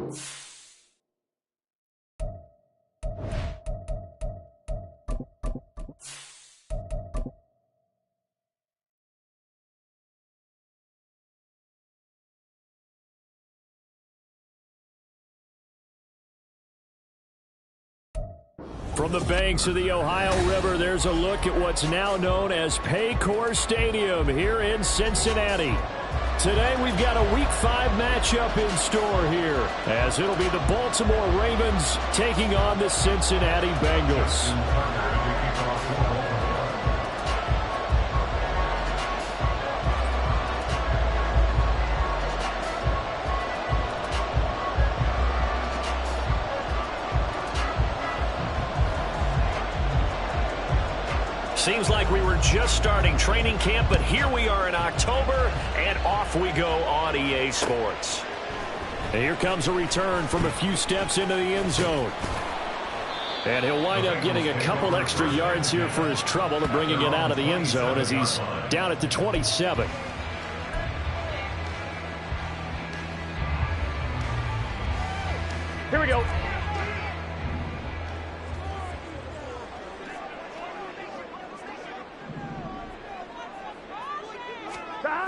From the banks of the Ohio River, there's a look at what's now known as Paycor Stadium here in Cincinnati. Today we've got a Week 5 matchup in store here, as it'll be the Baltimore Ravens taking on the Cincinnati Bengals. Seems like we were just starting training camp, but here we are in October, and off we go on EA Sports. And here comes a return from a few steps into the end zone. And he'll wind up getting a couple extra yards here for his trouble and bringing it out of the end zone as he's down at the 27. Here we go.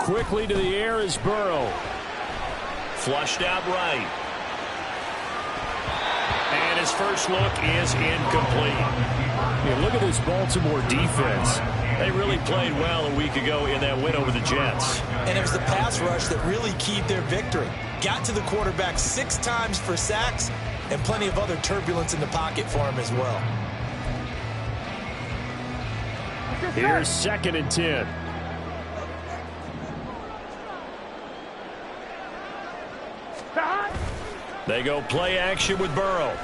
Quickly to the air is Burrow. Flushed out right. And his first look is incomplete. Yeah, look at this Baltimore defense. They really played well a week ago in that win over the Jets. And it was the pass rush that really keyed their victory. Got to the quarterback 6 times for sacks and plenty of other turbulence in the pocket for him as well. Here's 2nd and 10. They go play action with Burrow. And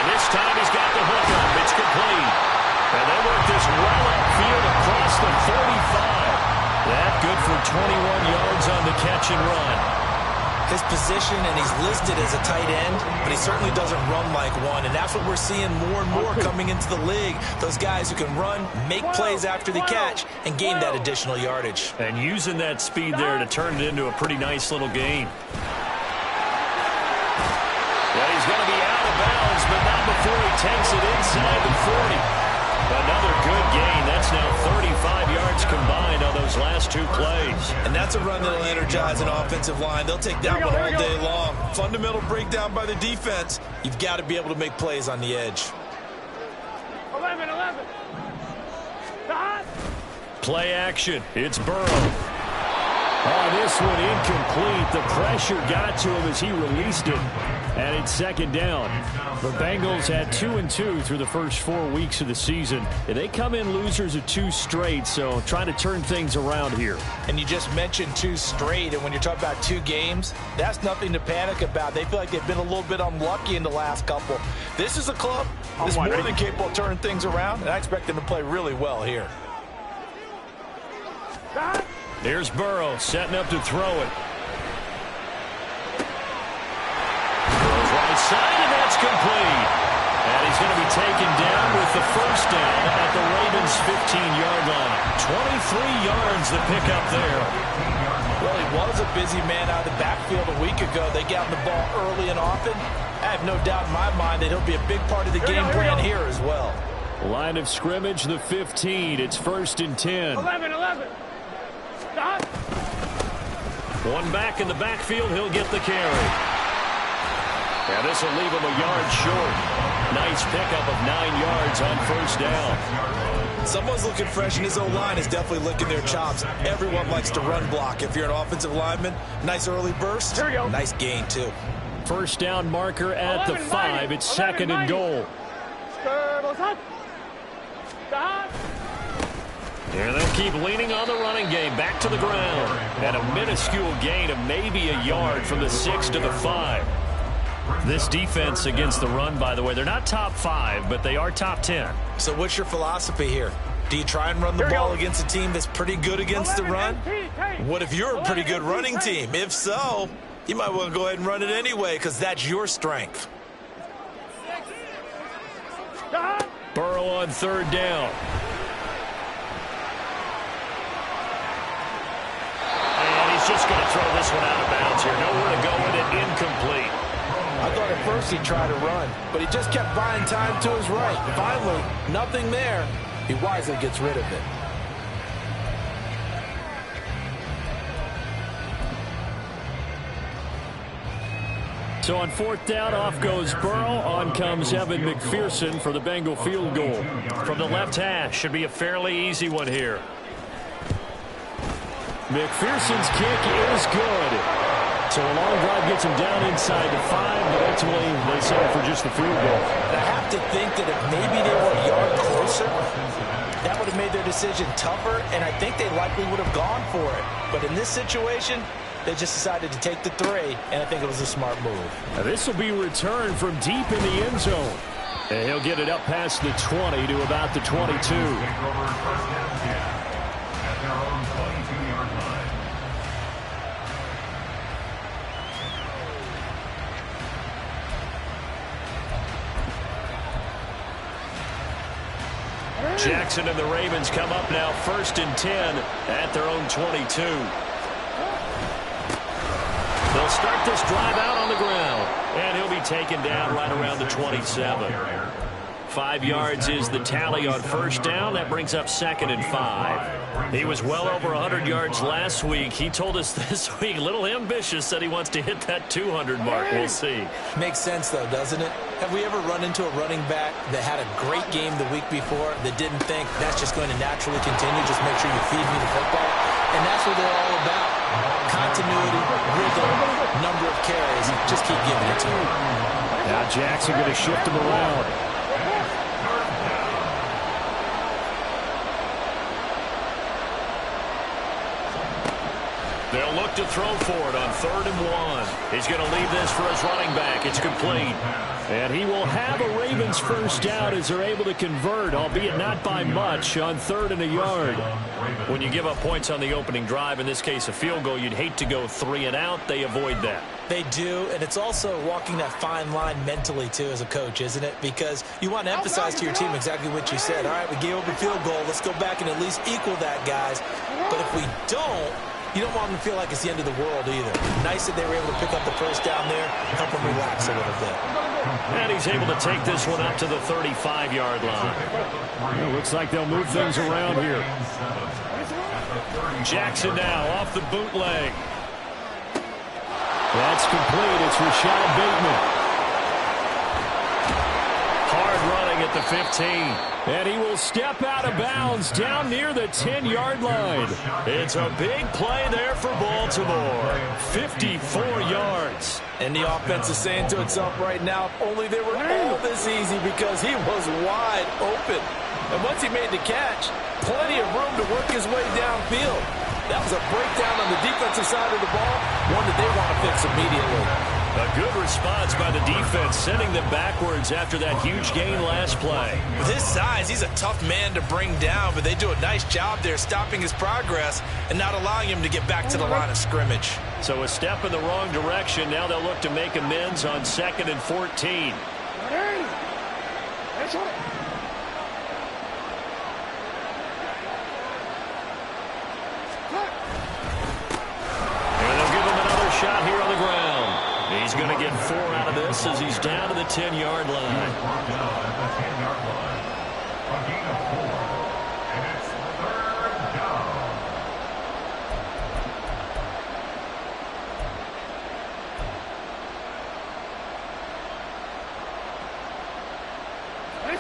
this time he's got the hook up. It's complete. And they work this well upfield across the 45. That good for 21 yards on the catch and run. His position, and he's listed as a tight end, but he certainly doesn't run like one. And that's what we're seeing more and more coming into the league. Those guys who can run, make plays after the catch, and gain that additional yardage. And using that speed there to turn it into a pretty nice little gain. Well, he's going to be out of bounds, but not before he takes it inside the 40. Another good gain. That's now 35 yards combined on those last 2 plays. And that's a run that'll energize an offensive line. They'll take that one all day long. Fundamental breakdown by the defense. You've got to be able to make plays on the edge. 11. Play action. It's Burrow. Oh, this one incomplete. The pressure got to him as he released it. And it's 2nd down. The Bengals had 2-2 through the first 4 weeks of the season. And they come in losers of 2 straight, so trying to turn things around here. And you just mentioned 2 straight, and when you're talking about 2 games, that's nothing to panic about. They feel like they've been a little bit unlucky in the last couple. This is a club that's more than capable of turning things around, and I expect them to play really well here. Here's Burrow setting up to throw it. Right side, and that's complete. And he's going to be taken down with the first down at the Ravens' 15-yard line. 23 yards to pick up there. Well, he was a busy man out of the backfield a week ago. They got him the ball early and often. I have no doubt in my mind that he'll be a big part of the game plan here as well. Line of scrimmage, the 15. It's 1st and 10. 11. Stop. One back in the backfield, he'll get the carry. And this will leave him a yard short. Nice pickup of 9 yards on 1st down. Someone's looking fresh, and his O-line is definitely licking their chops. Everyone likes to run block. If you're an offensive lineman, nice early burst. Here we go. Nice gain, too. 1st down marker at the 5. It's 2nd and goal. And they'll keep leaning on the running game. Back to the ground. And a minuscule gain of maybe a yard from the 6 to the 5. This defense against the run, by the way, they're not top 5, but they are top 10. So what's your philosophy here? Do you try and run the ball against a team that's pretty good against the run? What if you're a pretty good running team? If so, you might want to go ahead and run it anyway because that's your strength. Burrow on 3rd down. He's just going to throw this one out of bounds here. Nowhere to go with it. Incomplete. I thought at first he'd try to run, but he just kept buying time to his right. Finally, nothing there. He wisely gets rid of it. So on fourth down, off goes Burrow. On comes Evan McPherson for the Bengal field goal. From the left hash, should be a fairly easy one here. McPherson's kick is good. So a long drive gets him down inside the 5, but ultimately they settle for just the field goal. And I have to think that if maybe they were a yard closer, that would have made their decision tougher, and I think they likely would have gone for it. But in this situation, they just decided to take the 3, and I think it was a smart move. Now this will be returned from deep in the end zone. And he'll get it up past the 20 to about the 22. Jackson and the Ravens come up now 1st and 10 at their own 22. They'll start this drive out on the ground, and he'll be taken down right around the 27. 5 yards is the tally on first down. That brings up 2nd and 5. He was well over 100 yards last week. He told us this week, a little ambitious, said he wants to hit that 200 mark. We'll see. Makes sense, though, doesn't it? Have we ever run into a running back that had a great game the week before that didn't think that's just going to naturally continue? Just make sure you feed me the football. And that's what they're all about. Continuity, rhythm, number of carries. Just keep giving it to him. Now Jackson going to shift him around. They'll look to throw for it on 3rd and 1. He's going to leave this for his running back. It's complete. And he will have a Ravens first down as they're able to convert, albeit not by much, on 3rd and a yard. When you give up points on the opening drive, in this case a field goal, you'd hate to go 3 and out. They avoid that. They do, and it's also walking that fine line mentally, too, as a coach, isn't it? Because you want to emphasize to your team exactly what you said. All right, we gave up a field goal. Let's go back and at least equal that, guys. But if we don't, you don't want them to feel like it's the end of the world either. Nice that they were able to pick up the first down there, help them relax a little bit. And he's able to take this one up to the 35-yard line. It looks like they'll move things around here. Jackson now off the bootleg. That's complete. It's Rashad Bateman. Hard running at the 15. And he will step out of bounds down near the 10-yard line. It's a big play there for Baltimore. 54 yards. And the offense is saying to itself right now, if only they were all this easy, because he was wide open. And once he made the catch, plenty of room to work his way downfield. That was a breakdown on the defensive side of the ball, one that they want to fix immediately. A good response by the defense, sending them backwards after that huge gain last play. With his size, he's a tough man to bring down, but they do a nice job there stopping his progress and not allowing him to get back to the line of scrimmage. So a step in the wrong direction. Now they'll look to make amends on 2nd and 14. And they'll give him another shot here on the ground. He's going to get 4 out of this as he's down to the 10-yard line.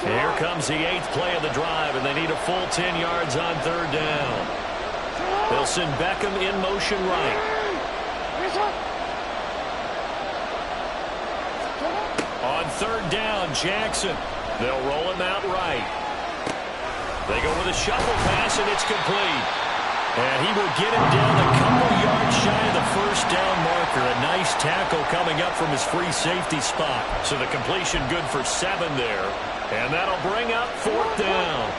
Here comes the 8th play of the drive, and they need a full 10 yards on 3rd down. They'll send Beckham in motion right. On 3rd down, Jackson. They'll roll him out right. They go with a shuffle pass, and it's complete. And he will get him down a couple yards shy of the first down marker. A nice tackle coming up from his free safety spot. So the completion good for 7 there. And that'll bring up 4th down.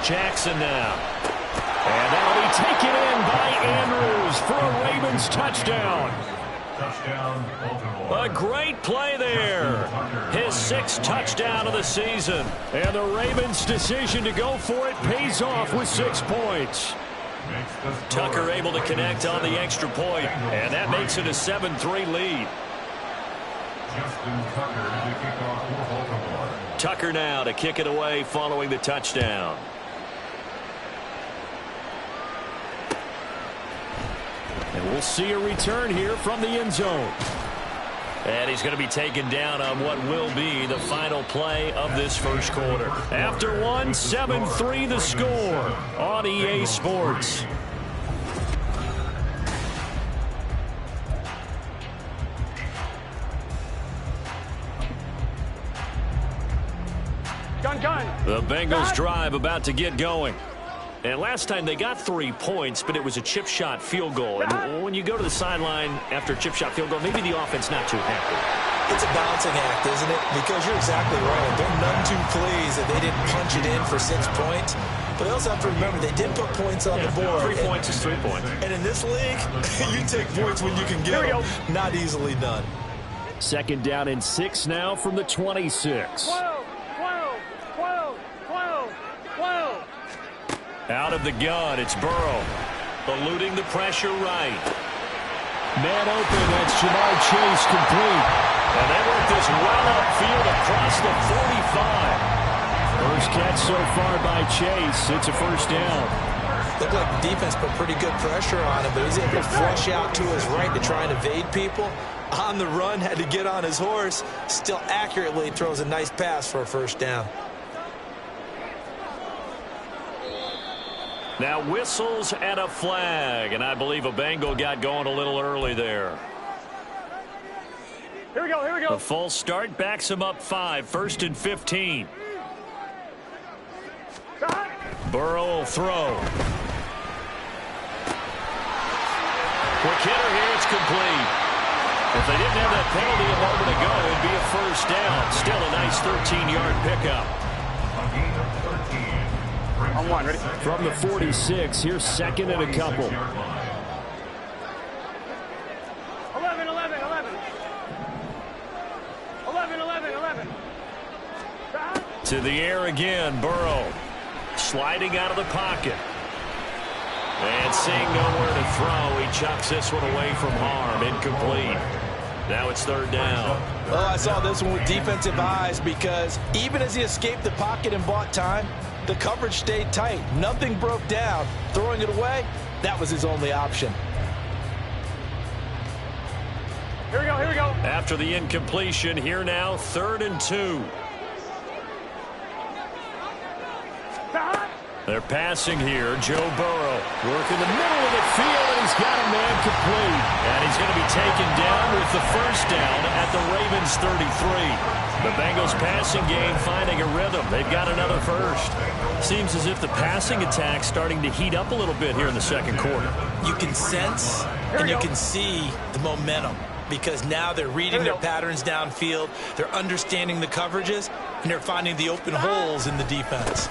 Jackson now. And that'll be taken in by Andrews for a Ravens touchdown. A great play there. His 6th touchdown of the season. And the Ravens' decision to go for it pays off with 6 points. Tucker able to connect on the extra point, and that makes it a 7-3 lead. Tucker now to kick it away following the touchdown. And we'll see a return here from the end zone. And he's going to be taken down on what will be the final play of this first quarter. After one, 7-3 the score on EA Sports. Gun. The Bengals drive about to get going. And last time they got 3 points, but it was a chip shot field goal. And when you go to the sideline after a chip shot field goal, maybe the offense not too happy. It's a balancing act, isn't it? Because you're exactly right. They're none too pleased that they didn't punch it in for 6 points. But they also have to remember they did put points on the board. 3 points is 3 points. And in this league, you take points when you can get them. Not easily done. 2nd down and 6 now from the 26. 12. Out of the gun, it's Burrow. Eluding the pressure right. Man open, that's Jamar Chase complete. And they work this well upfield across the 45. First catch so far by Chase. It's a first down. Looked like the defense put pretty good pressure on him, but he's able to flush out to his right to try and evade people. On the run, had to get on his horse. Still accurately throws a nice pass for a first down. Now whistles and a flag, and I believe a Bengal got going a little early there. Here we go. The false start backs him up 5, 1st and 15. Burrow will throw. Quick hitter here, it's complete. If they didn't have that penalty a moment ago, it'd be a first down. Still a nice 13-yard pickup. On one, ready? From the 46, here's 2nd and a couple. 11. To the air again, Burrow. Sliding out of the pocket. And seeing nowhere to throw, he chucks this one away from harm. Incomplete. Now it's 3rd down. Well, I saw this one with defensive eyes because even as he escaped the pocket and bought time, the coverage stayed tight. Nothing broke down. Throwing it away, that was his only option. Here we go. After the incompletion, here now, 3rd and 2. They're passing here. Joe Burrow Work in the middle of the field, and he's got a man complete. And he's going to be taken down with the first down at the Ravens 33. The Bengals passing game finding a rhythm. They've got another first. Seems as if the passing attack's starting to heat up a little bit here in the 2nd quarter. You can sense and you can see the momentum because now they're reading their patterns downfield, they're understanding the coverages, and they're finding the open holes in the defense.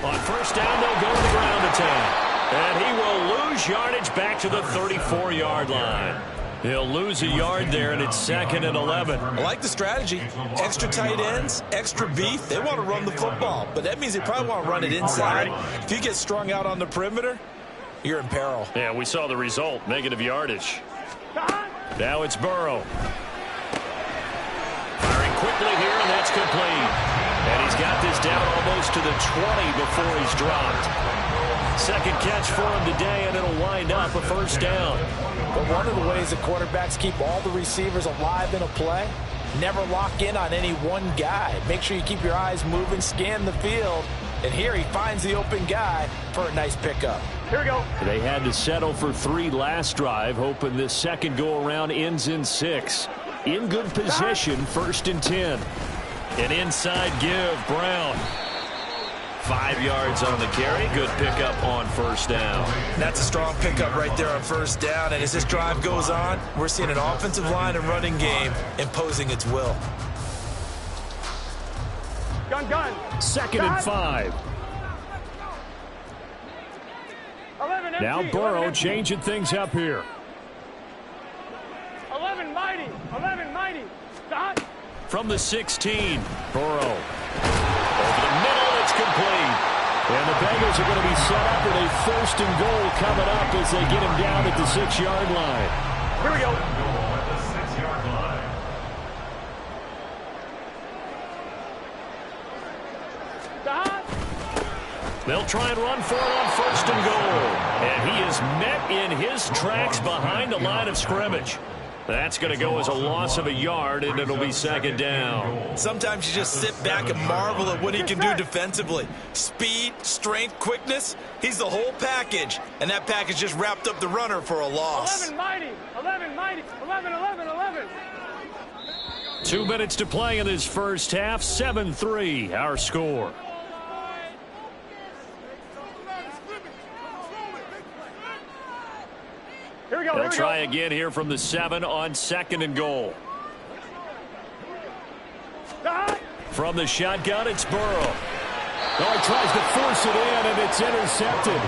On first down, they'll go to the ground attack. And he will lose yardage back to the 34-yard line. He'll lose a yard there, and it's 2nd and 11. I like the strategy. Extra tight ends, extra beef. They want to run the football, but that means they probably want to run it inside. If you get strung out on the perimeter, you're in peril. Yeah, we saw the result, negative yardage. Now it's Burrow. Firing quickly here, and that's complete. And he's got this down almost to the 20 before he's dropped. 2nd catch for him today, and it'll wind up a first down. But one of the ways that quarterbacks keep all the receivers alive in a play, never lock in on any one guy. Make sure you keep your eyes moving, scan the field. And here he finds the open guy for a nice pickup. Here we go. They had to settle for 3 last drive, hoping this second go-around ends in 6. In good position, 1st and 10. An inside give, Brown. 5 yards on the carry. Good pickup on first down. That's a strong pickup right there on first down. And as this drive goes on, we're seeing an offensive line and running game imposing its will. Gun. 2nd and 5. 11 empty. Now Burrow changing things up here. 11 mighty. 11, mighty. Dot. From the 16, Burrow. Over the middle, it's complete. And the Bengals are going to be set up with a 1st and goal coming up as they get him down at the 6-yard line. Here we go. Dot. They'll try and run for it on 1st and goal. And he is met in his tracks behind the line of scrimmage. That's going to go as a loss of a yard, and it'll be 2nd down. Sometimes you just sit back and marvel at what he can do defensively. Speed, strength, quickness. He's the whole package. And that package just wrapped up the runner for a loss. 11, mighty. 11, mighty. 11, 11, 11. 2 minutes to play in this first half. 7-3, our score. Here we go. They'll try again here from the 7 on 2nd and goal. Dot. From the shotgun, it's Burrow. Oh, he tries to force it in, and it's intercepted.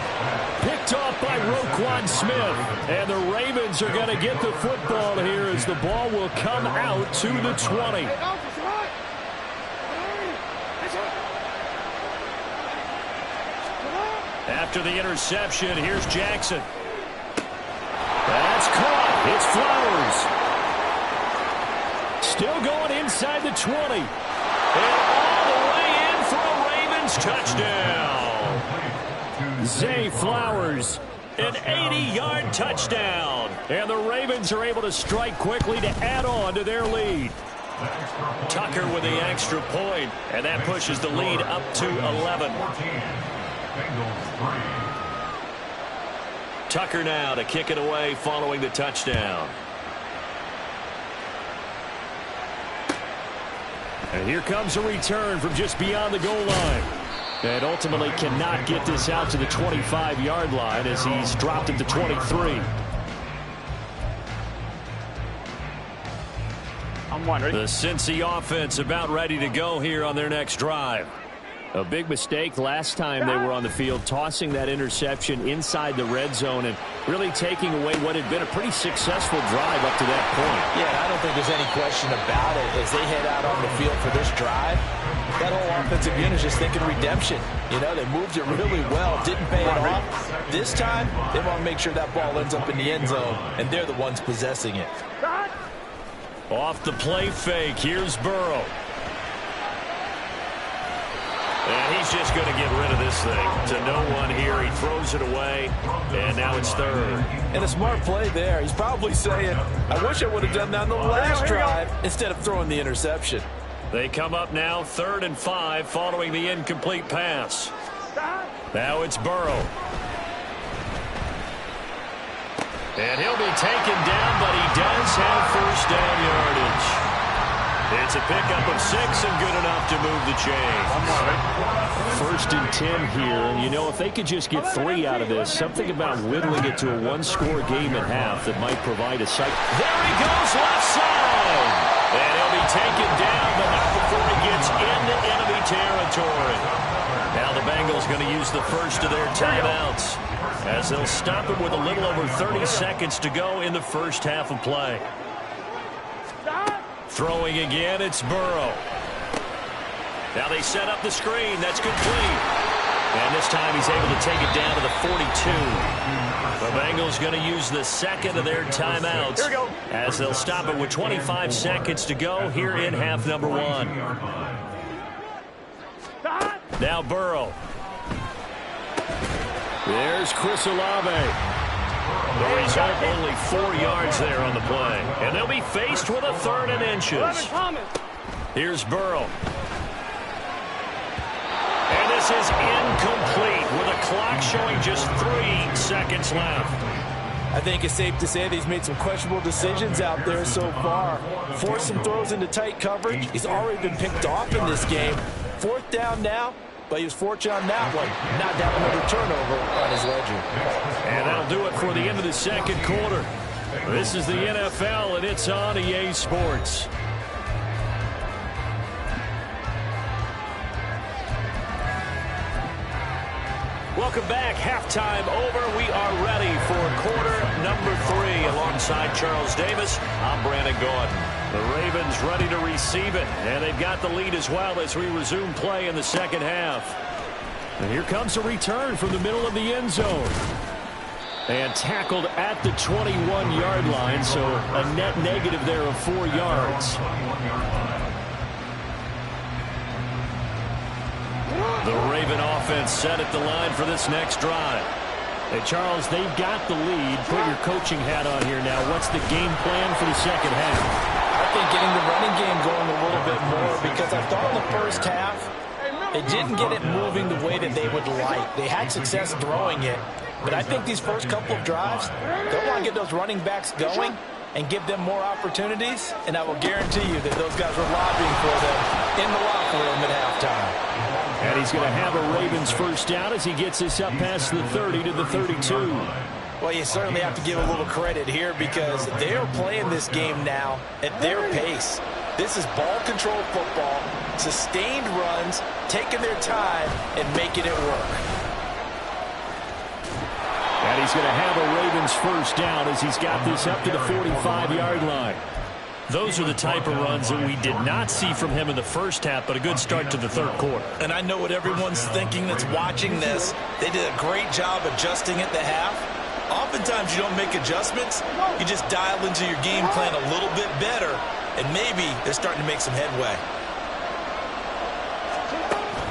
Picked off by Roquan Smith. And the Ravens are going to get the football here as the ball will come out to the 20. After the interception, here's Jackson. That's caught. It's Flowers. Still going inside the 20. And all the way in for a Ravens touchdown. Zay Flowers. An 80-yard touchdown. And the Ravens are able to strike quickly to add on to their lead. Tucker with the extra point, and that pushes the lead up to 11. Tucker now to kick it away following the touchdown. And here comes a return from just beyond the goal line. And ultimately cannot get this out to the 25-yard line as he's dropped it to 23. I'm one. Ready? The Cincy offense about ready to go here on their next drive. A big mistake last time they were on the field, tossing that interception inside the red zone and really taking away what had been a pretty successful drive up to that point. Yeah, I don't think there's any question about it. As they head out on the field for this drive, that whole offensive unit is just thinking redemption. You know, they moved it really well, didn't pay it off. This time, they want to make sure that ball ends up in the end zone, and they're the ones possessing it. Off the play fake, here's Burrow. And he's just going to get rid of this thing to no one here. He throws it away, and now it's 3rd. And a smart play there. He's probably saying, I wish I would have done that in the last drive instead of throwing the interception. They come up now 3rd and 5 following the incomplete pass. Now it's Burrow. And he'll be taken down, but he does have 1st down yardage. It's a pickup of 6 and good enough to move the chains. 1st and 10 here. You know, if they could just get 3 out of this, something about whittling it to a 1-score game at half that might provide a sight. There he goes, left side. And he'll be taken down, but not before he gets into enemy territory. Now the Bengals going to use the first of their timeouts as they'll stop him with a little over 30 seconds to go in the first half of play. Throwing again, it's Burrow. Now they set up the screen. That's complete. And this time he's able to take it down to the 42. The Bengals going to use the second of their timeouts as they'll stop it with 25 seconds to go here in half number 1. Now Burrow. There's Chris Olave. The result, only 4 yards there on the play. And they'll be faced with a 3rd and inches. Here's Burrow. And this is incomplete with a clock showing just 3 seconds left. I think it's safe to say that he's made some questionable decisions out there so far. Forced some throws into tight coverage. He's already been picked off in this game. 4th down now. But he was fortunate on that one, not to have another turnover on his ledger. And that'll do it for the end of the second quarter. This is the NFL, and it's on EA Sports. Welcome back. Halftime over. We are ready for quarter number 3. Alongside Charles Davis, I'm Brandon Gordon. The Ravens ready to receive it, and they've got the lead as well as we resume play in the second half. And here comes a return from the middle of the end zone. And tackled at the 21-yard line, so a net negative there of 4 yards. The Raven offense set at the line for this next drive. Hey, Charles, they've got the lead. Put your coaching hat on here now. What's the game plan for the second half? I think getting the running game going a little bit more, because I thought in the first half they didn't get it moving the way that they would like. They had success throwing it, but I think these first couple of drives, they'll want to get those running backs going and give them more opportunities, and I will guarantee you that those guys were lobbying for them in the locker room at halftime. And he's going to have a Ravens first down as he gets this up past the 30 to the 32. Well, you certainly have to give a little credit here because they are playing this game now at their pace. This is ball control football, sustained runs, taking their time and making it work. And he's going to have a Ravens first down as he's got this up to the 45-yard line. Those are the type of runs that we did not see from him in the first half, but a good start to the third quarter. And I know what everyone's thinking that's watching this. They did a great job adjusting at the half. Oftentimes you don't make adjustments. You just dial into your game plan a little bit better, and maybe they're starting to make some headway.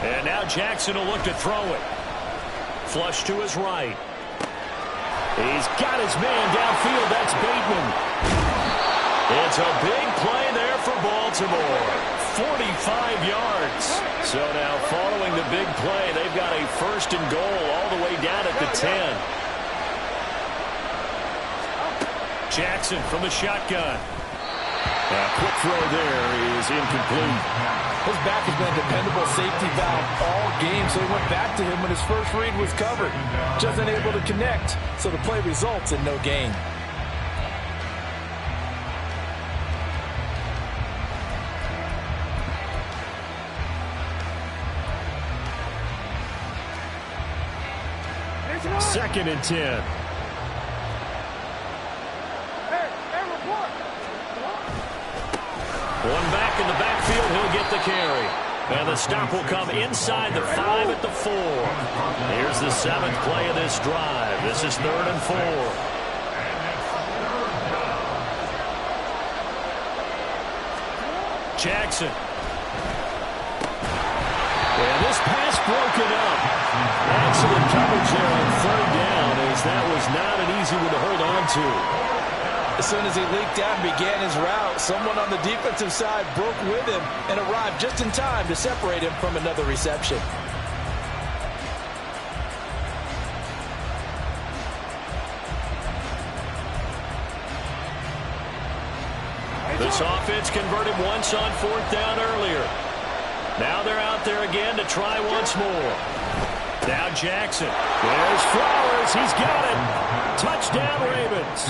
And now Jackson will look to throw it. Flush to his right. He's got his man downfield. That's Bateman. It's a big play there for Baltimore. 45 yards. So now following the big play, they've got a first and goal all the way down at the 10. Jackson from the shotgun. A quick throw there is incomplete. His back has been a dependable safety valve all game, so he went back to him when his first read was covered. Just unable to connect, so the play results in no gain. Second and 10. One back in the backfield, he'll get the carry. And the stop will come inside the 5 at the 4. Here's the 7th play of this drive. This is 3rd and 4. Jackson. And this pass broken up. Excellent coverage there on 3rd down, as that was not an easy one to hold on to. As soon as he leaked out and began his route, someone on the defensive side broke with him and arrived just in time to separate him from another reception. This offense converted once on 4th down earlier. Now they're out there again to try once more. Now Jackson. There's Flowers. He's got it. Touchdown, Ravens.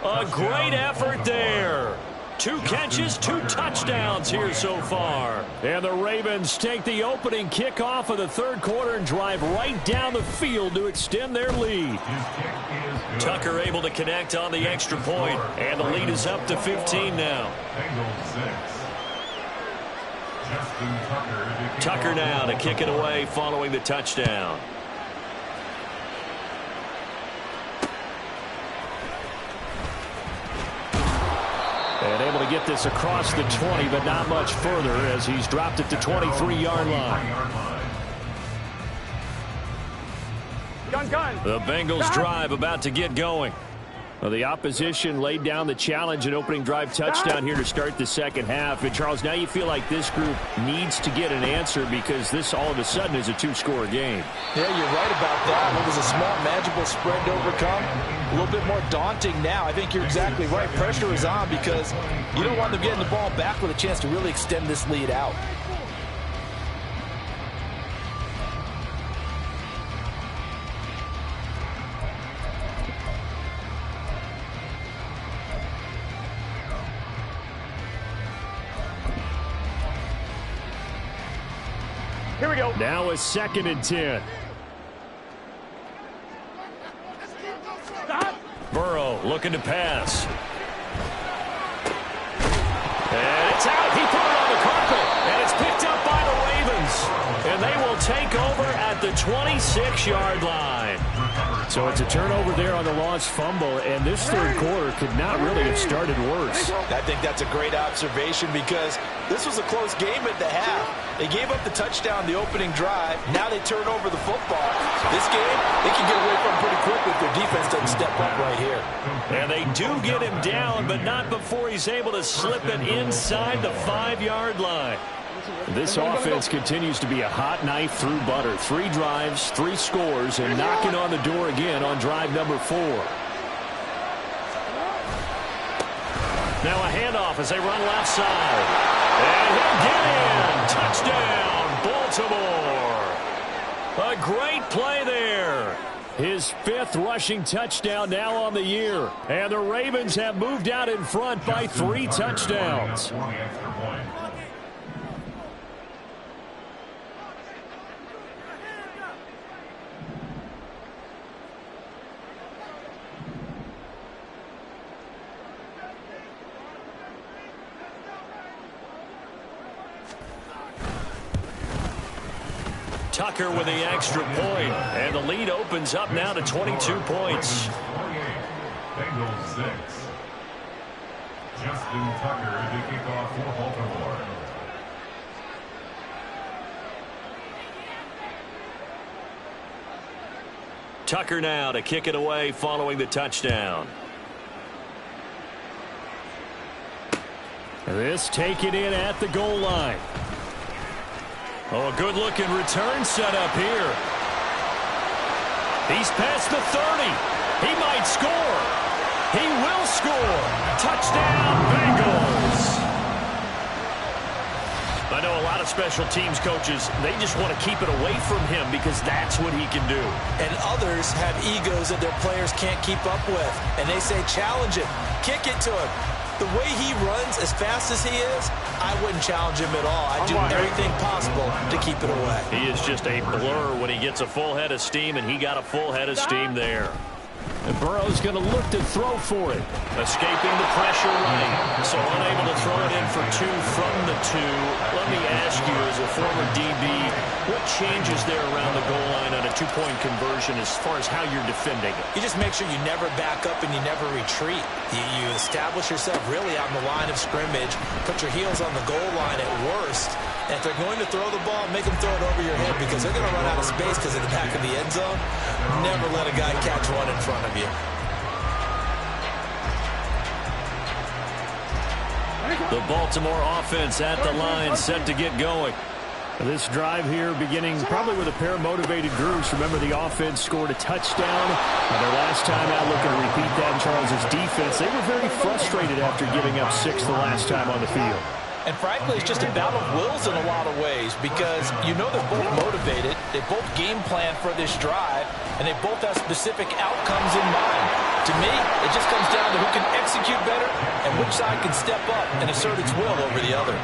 A great effort there. 2 catches, 2 touchdowns here so far. And the Ravens take the opening kickoff of the 3rd quarter and drive right down the field to extend their lead. Tucker able to connect on the extra point, and the lead is up to 15 now. Tucker now to kick it away following the touchdown. And able to get this across the 20, but not much further as he's dropped it to 23-yard line. The Bengals drive about to get going. Well, the opposition laid down the challenge and opening drive touchdown here to start the second half. And, Charles, now you feel like this group needs to get an answer because this all of a sudden is a 2-score game. Yeah, you're right about that. It was a small, manageable spread to overcome. A little bit more daunting now. I think you're exactly right. Pressure is on because you don't want them getting the ball back with a chance to really extend this lead out. Here we go. Now a 2nd and 10. Stop. Burrow looking to pass. And it's out. He put it on the carpet. And it's picked up by the Ravens. And they will take over at the 26-yard line. So it's a turnover there on the lost fumble, and this third quarter could not really have started worse. I think that's a great observation because this was a close game at the half. They gave up the touchdown the opening drive. Now they turn over the football. This game, they can get away from pretty quickly if their defense doesn't step up right here. And they do get him down, but not before he's able to slip it inside the 5-yard line. This offense continues to be a hot knife through butter. 3 drives, 3 scores, and knocking on the door again on drive number 4. Now a handoff as they run left side. And he'll get in. Touchdown, Baltimore. A great play there. His 5th rushing touchdown now on the year. And the Ravens have moved out in front by 3 touchdowns. Tucker with the extra point, and the lead opens up now to 22 points. Bengals 6. Justin Tucker to kick off for Baltimore. Tucker now to kick it away following the touchdown. This taken in at the goal line. Oh, a good-looking return set up here. He's past the 30. He might score. He will score. Touchdown, Bengals. I know a lot of special teams coaches, they just want to keep it away from him because that's what he can do. And others have egos that their players can't keep up with. And they say, challenge him. Kick it to him. The way he runs as fast as he is, I wouldn't challenge him at all. I'd do everything possible to keep it away. He is just a blur when he gets a full head of steam, and he got a full head of steam there. And Burrow's going to look to throw for it. Escaping the pressure right, so unable to throw it in for 2 from the 2. Let me ask you, as a former DB, what changes there around the goal line on a 2-point conversion as far as how you're defending it? You just make sure you never back up and you never retreat. You establish yourself really on the line of scrimmage, put your heels on the goal line at worst, and if they're going to throw the ball, make them throw it over your head because they're going to run out of space because of the back of the end zone. Never let a guy catch one in front of you. The Baltimore offense at the line, set to get going. This drive here beginning probably with a pair of motivated groups. Remember, the offense scored a touchdown. Their last time out, looking to repeat that in Charles' defense. They were very frustrated after giving up 6 the last time on the field. And frankly, it's just a battle of wills in a lot of ways because you know they're both motivated. They both game plan for this drive, and they both have specific outcomes in mind. To me, it just comes down to who can execute better and which side can step up and assert its will over the other.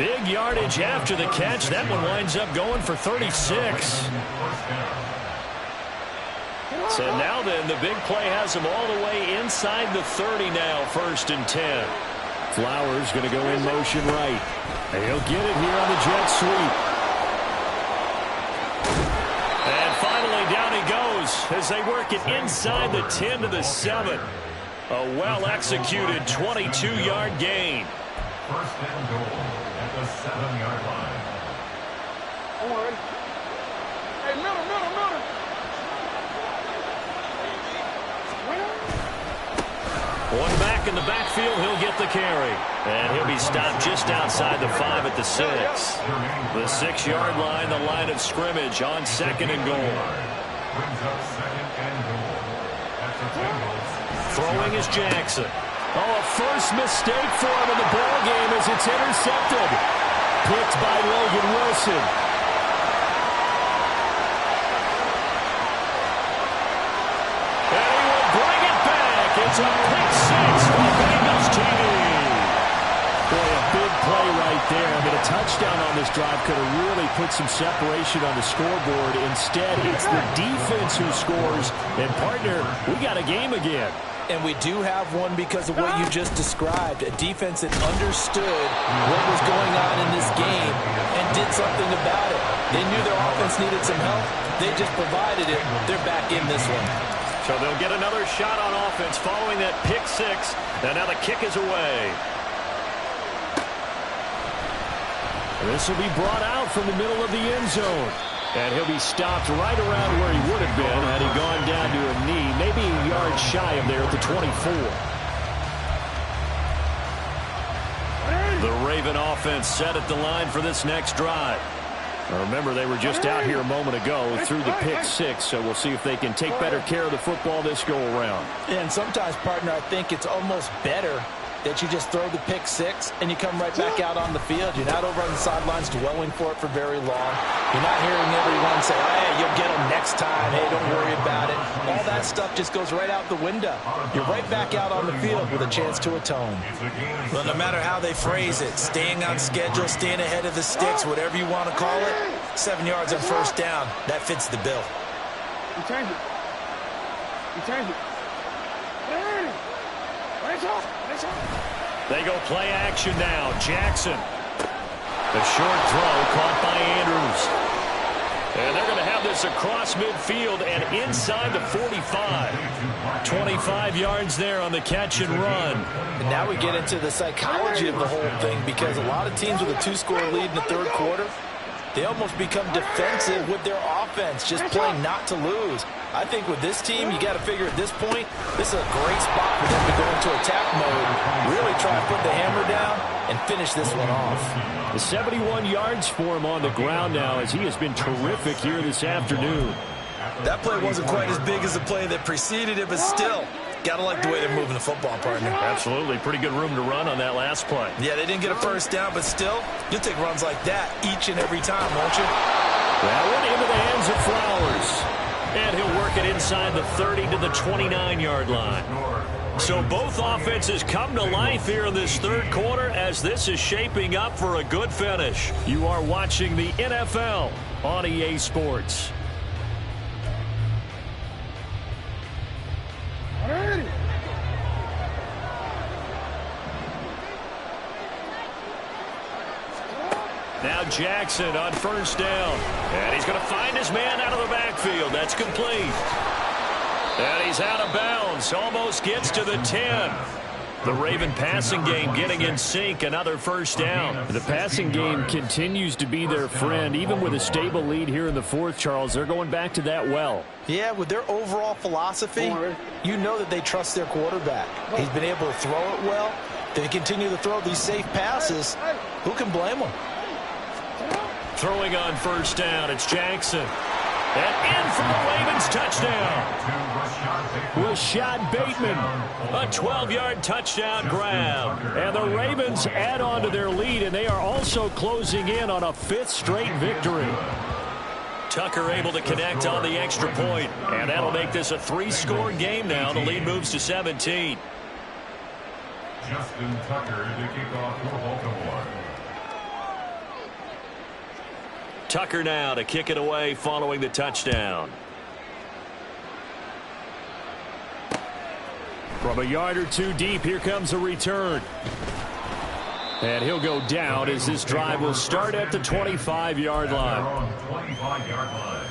Big yardage after the catch. That one winds up going for 36. So now then, the big play has him all the way inside the 30 now, 1st and 10. Flowers going to go in motion right. And he'll get it here on the jet sweep. And finally down he goes as they work it inside the 10 to the 7. A well-executed 22-yard gain. 1st and goal at the 7-yard line. Don't worry. Hey, middle. One back in the backfield, he'll get the carry. And he'll be stopped just outside the 5 at the 6. The 6-yard line, the line of scrimmage on 2nd and goal. Brings up 2nd and goal at the Bengals. Throwing is Jackson. Oh, a first mistake for him in the ball game as it's intercepted. Picked by Logan Wilson. And he will bring it back. It's a pick 6 for Bengals TV. Boy, a big play right there. I mean, a touchdown on this drive could have really put some separation on the scoreboard. Instead, it's the defense who scores. And, partner, we got a game again. And we do have one because of what you just described, a defense that understood what was going on in this game and did something about it. They knew their offense needed some help. They just provided it. They're back in this one. So they'll get another shot on offense following that pick six. And now the kick is away. This will be brought out from the middle of the end zone. And he'll be stopped right around where he would have been had he gone down to a knee, maybe a yard shy of there at the 24. The Raven offense set at the line for this next drive. Now remember, they were just out here a moment ago through the pick six, so we'll see if they can take better care of the football this go-around. And sometimes, partner, I think it's almost better that you just throw the pick six and you come right back out on the field. You're not over on the sidelines dwelling for it for very long. You're not hearing everyone say, hey, you'll get them next time. Hey, don't worry about it. All that stuff just goes right out the window. You're right back out on the field with a chance to atone. Well, no matter how they phrase it, staying on schedule, staying ahead of the sticks, whatever you want to call it, 7 yards on first down, that fits the bill. You change it. You change it. They go play action now. Jackson. The short throw caught by Andrews. And they're going to have this across midfield and inside the 45. 25 yards there on the catch and run. And now we get into the psychology of the whole thing, because a lot of teams with a 2-score lead in the third quarter, they almost become defensive with their offense, just playing not to lose. I think with this team, you got to figure at this point, this is a great spot for them to go into attack mode, really try to put the hammer down and finish this one off. The 71 yards for him on the ground now, as he has been terrific here this afternoon. That play wasn't quite as big as the play that preceded it, but still, got to like the way they're moving the football, partner. Absolutely. Pretty good room to run on that last play. Yeah, they didn't get a first down, but still, you'll take runs like that each and every time, won't you? That one into the hands of Flowers. And he'll work it inside the 30 to the 29-yard line. So both offenses come to life here in this third quarter as this is shaping up for a good finish. You are watching the NFL on EA Sports. Now Jackson on first down. And he's going to find his man out of the backfield. That's complete. And he's out of bounds. Almost gets to the 10. The Raven passing game getting in sync. Another first down. The passing game continues to be their friend. Even with a stable lead here in the fourth, Charles, they're going back to that well. Yeah, with their overall philosophy, you know that they trust their quarterback. He's been able to throw it well. They continue to throw these safe passes. Who can blame them? Throwing on first down, it's Jackson. And in for the Ravens touchdown. Rashad Bateman. A 12-yard touchdown grab. And the Ravens add on to their lead, and they are also closing in on a 5th straight victory. Tucker able to connect on the extra point. And that'll make this a 3-score game now. The lead moves to 17. Justin Tucker to kick off for Baltimore. Tucker now to kick it away following the touchdown. From a yard or two deep, here comes a return. And he'll go down as this drive will start at the 25-yard line. 25-yard line.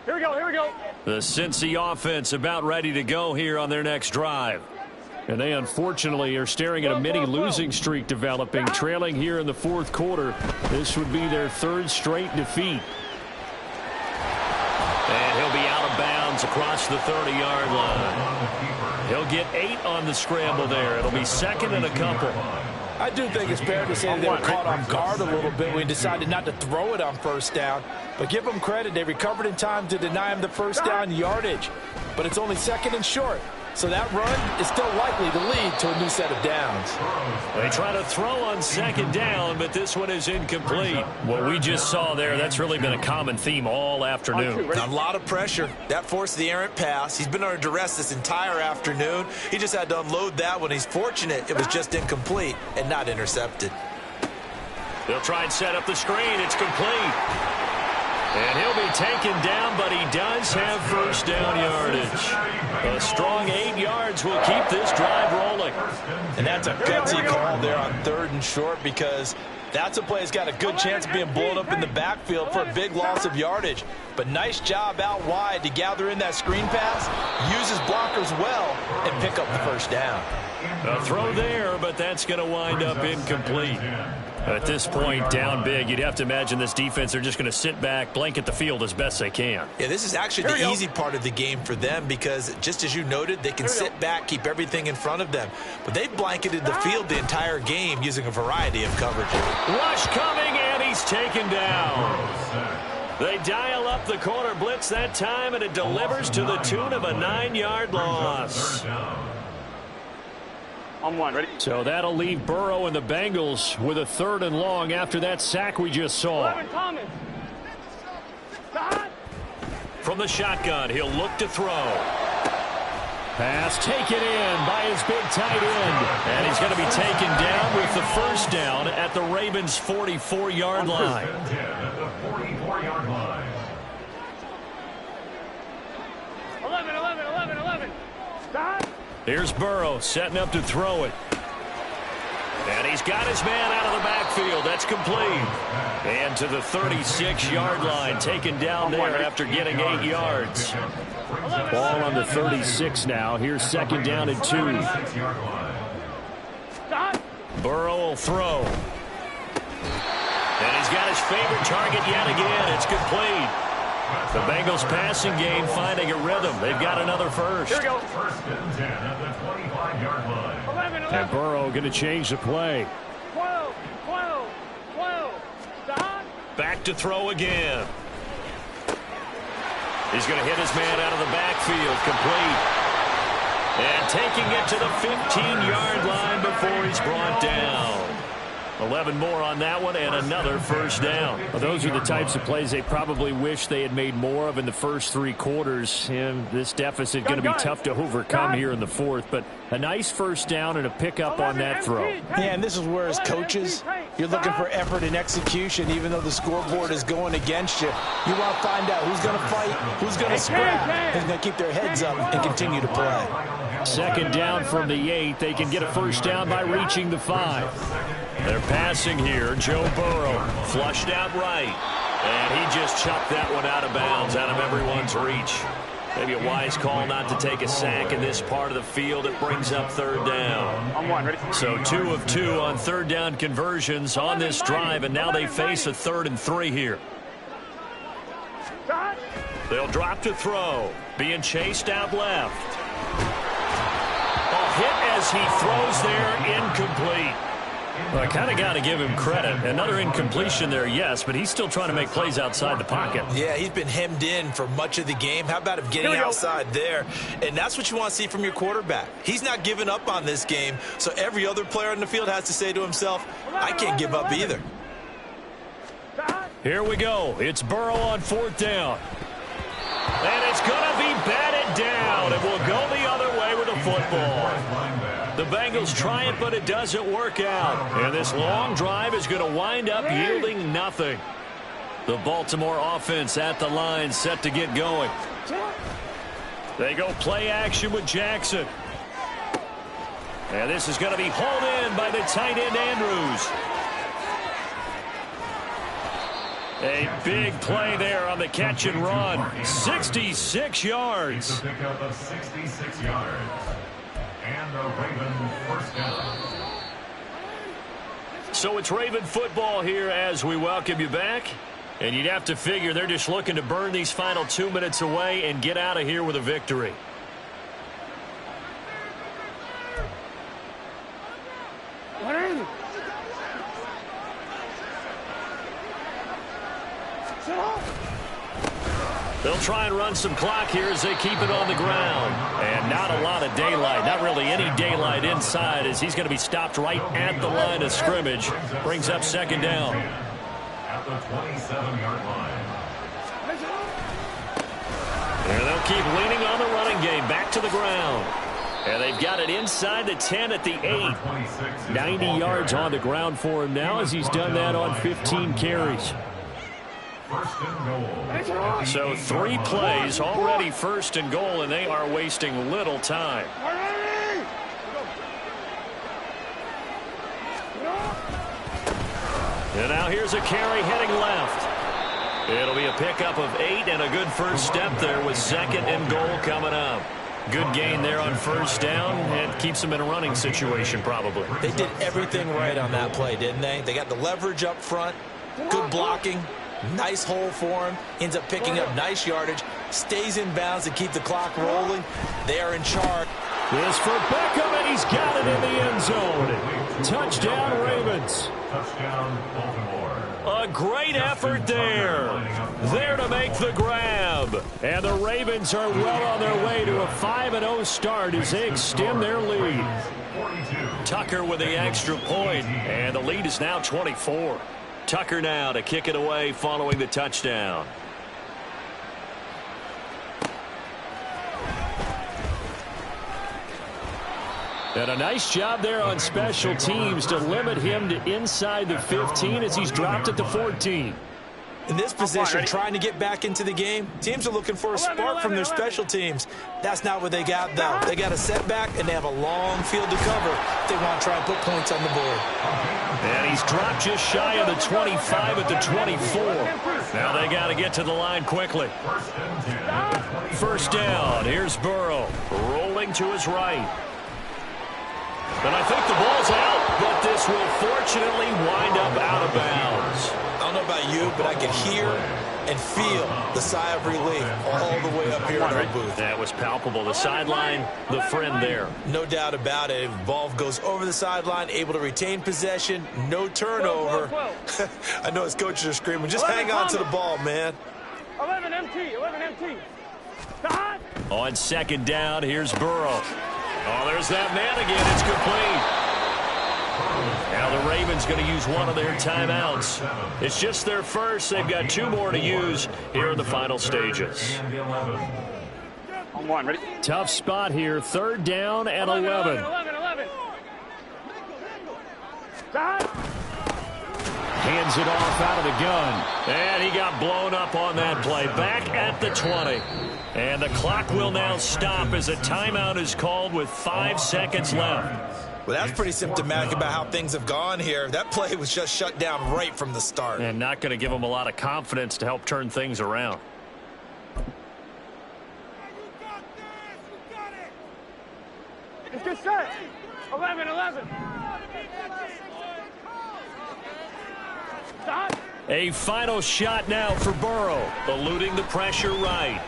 Here we go, here we go. The Cincy offense about ready to go here on their next drive. And they unfortunately are staring at a mini losing streak developing, trailing here in the fourth quarter. This would be their 3rd straight defeat. And he'll be out of bounds across the 30-yard line. He'll get 8 on the scramble there. It'll be 2nd and a couple. I do think it's fair to say they were caught off guard a little bit when we decided not to throw it on first down. But give them credit. They recovered in time to deny him the first down yardage. But it's only 2nd and short. So that run is still likely to lead to a new set of downs. They try to throw on second down, but this one is incomplete. What we just saw there, that's really been a common theme all afternoon. A lot of pressure. That forced the errant pass. He's been under duress this entire afternoon. He just had to unload that one. He's fortunate it was just incomplete and not intercepted. They'll try and set up the screen. It's complete. And he'll be taken down, but he does have first down yardage. A strong 8 yards will keep this drive rolling. And that's a gutsy call there on 3rd and short, because that's a play that's got a good chance of being blown up in the backfield for a big loss of yardage. But nice job out wide to gather in that screen pass, use his blockers well, and pick up the first down. A throw there, but that's going to wind up incomplete. At this point, down big, you'd have to imagine this defense, they're just going to sit back, blanket the field as best they can. Yeah, this is actually the easy part of the game for them, because just as you noted, they can sit back, keep everything in front of them. But they've blanketed the field the entire game using a variety of coverages. Rush coming, and he's taken down. They dial up the corner blitz that time, and it delivers to the tune of a 9-yard loss. On one, ready? So that'll leave Burrow and the Bengals with a 3rd and long after that sack we just saw. Thomas. From the shotgun, he'll look to throw. Pass taken in by his big tight end. And he's going to be taken down with the first down at the Ravens' 44-yard line. 11. Here's Burrow setting up to throw it. And he's got his man out of the backfield. That's complete. And to the 36-yard line, taken down there after getting 8 yards. Ball on the 36 now. Here's 2nd down and 2. Burrow will throw. And he's got his favorite target yet again. It's complete. The Bengals passing game finding a rhythm. They've got another first. Here we go. 1st and 10 at the 25-yard line. 11. And Burrow going to change the play. 12. Stop. Back to throw again. He's going to hit his man out of the backfield. Complete. And taking it to the 15-yard line before he's brought down. 11 more on that one, and another first down. Well, those are the types of plays they probably wish they had made more of in the first 3 quarters. And this deficit going to be tough to overcome here in the 4th. But a nice first down and a pickup on that throw. Yeah, and this is where, as coaches, you're looking for effort and execution, even though the scoreboard is going against you. You want to find out who's going to fight, who's going to scrap, who's going to keep their heads up and continue to play. 2nd down from the 8. They can get a first down by reaching the 5. They're passing here. Joe Burrow flushed out right. And he just chucked that one out of bounds, out of everyone's reach. Maybe a wise call not to take a sack in this part of the field. It brings up 3rd down. On one, ready? So 2 of 2 on 3rd down conversions on this drive, and now they face a 3rd and 3 here. They'll drop to throw. Being chased out left. A hit as he throws there, incomplete. Well, I kind of got to give him credit. Another incompletion there, yes, but he's still trying to make plays outside the pocket. Yeah, he's been hemmed in for much of the game. How about him getting outside there? And that's what you want to see from your quarterback. He's not giving up on this game, so every other player in the field has to say to himself, I can't give up either. Here we go. It's Burrow on 4th down. And it's going to be batted down. It will go the other way with the football. The Bengals try it, but it doesn't work out. And this long drive is going to wind up yielding nothing. The Baltimore offense at the line, set to get going. They go play action with Jackson. And this is going to be hauled in by the tight end Andrews. A big play there on the catch and run. 66 yards. Pick up of 66 yards. And the Ravens first down. So it's Raven football here as we welcome you back. And you'd have to figure they're just looking to burn these final 2 minutes away and get out of here with a victory. What is it? They'll try and run some clock here as they keep it on the ground. And not a lot of daylight, not really any daylight inside, as he's going to be stopped right at the line of scrimmage. Brings up second down. At the 27-yard line. And they'll keep leaning on the running game. Back to the ground. And they've got it inside the 10 at the 8. 90 yards on the ground for him now as he's done that on 15 carries. First and goal. So 3 plays already first and goal, and they are wasting little time. And now here's a carry heading left. It'll be a pickup of 8 and a good first step there with second and goal coming up. Good gain there on first down and keeps them in a running situation probably. They did everything right on that play, didn't they? They got the leverage up front, good blocking, nice hole for him, ends up picking up nice yardage, stays in bounds to keep the clock rolling. They are in charge. This for Beckham, and he's got it in the end zone. Touchdown, Ravens. Touchdown, Baltimore. A great effort there. There to make the grab. And the Ravens are well on their way to a 5-0 start as they extend their lead. Tucker with the extra point, and the lead is now 24. Tucker now to kick it away following the touchdown. And a nice job there on special teams to limit him to inside the 15 as he's dropped it to 14. In this position, trying to get back into the game, teams are looking for a spark from their special teams. That's not what they got, though. They got a setback, and they have a long field to cover if they want to try and put points on the board. And he's dropped just shy of the 25 at the 24. Now they got to get to the line quickly. First down. Here's Burrow rolling to his right. And I think the ball's out, but this will fortunately wind up out of bounds. I don't know about you, but I can hear and feel the sigh of relief all the way up here in our booth. That was palpable. The sideline, the friend there. No doubt about it. Ball goes over the sideline, able to retain possession, no turnover. I know his coaches are screaming, just hang on to the ball, man. 11 MT, 11 MT. On second down, here's Burrow. Oh, there's that man again. It's complete. Now the Ravens going to use one of their timeouts. It's just their first. They've got 2 more to use here in the final stages. On one, ready? Tough spot here. Third down and 11. 11. Hands it off out of the gun. And he got blown up on that play. Back at the 20. And the clock will now stop as a timeout is called with 5 seconds left. Well, that's pretty symptomatic about how things have gone here. That play was just shut down right from the start. And not going to give them a lot of confidence to help turn things around. It's good set. 11. Stop. A final shot now for Burrow, eluding the pressure right.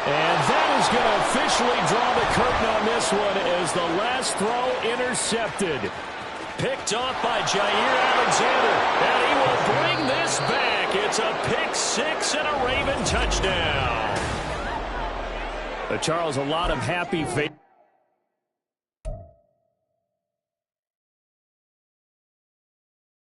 And that is going to officially draw the curtain on this one as the last throw intercepted. Picked off by Jair Alexander, and he will bring this back. It's a pick 6 and a Raven touchdown. Charles, a lot of happy faces.